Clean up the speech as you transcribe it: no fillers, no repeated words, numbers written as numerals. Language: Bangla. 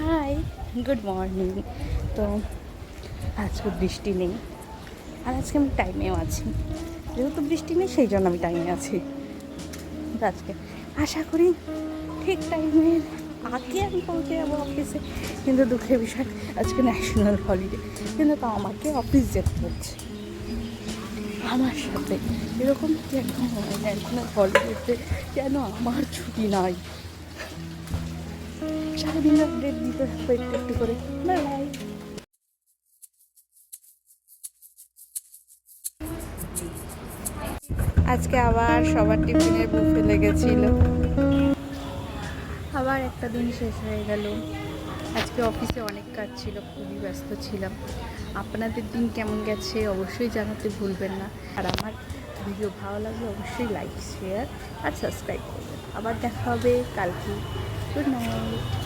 High, good morning. তো আজকে বৃষ্টি নেই, আর আজকে আমি টাইমেও আছি। যেহেতু বৃষ্টি নেই সেই জন্য আমি টাইমে আছি। তো আজকে আশা করি ঠিক টাইমের আগে আমি পৌঁছে যাবো অফিসে। কিন্তু দুঃখের বিষয় আজকে ন্যাশনাল হলিডে, কিন্তু তো আমাকে অফিস যেতে হচ্ছে আমার সাথে। এরকম কি একটা ন্যাশনাল হলিডেতে কেন আমার ছুটি নাই? সারাদিন আপডেট দিতে থাকবো একটু একটু করে। Bye bye. আজকে আবার সবার টিফিনের বুফে লেগেছিল, আবার একটা দিন শেষ হয়ে গেল। আজকে অফিসে অনেক কাজ ছিল, খুবই ব্যস্ত ছিলাম। আপনাদের দিন কেমন গেছে অবশ্যই জানাতে ভুলবেন না। আর আমার ভিডিও ভালো লাগলে অবশ্যই লাইক, শেয়ার আর সাবস্ক্রাইব করবেন। আবার দেখা হবে কালকে। Good night.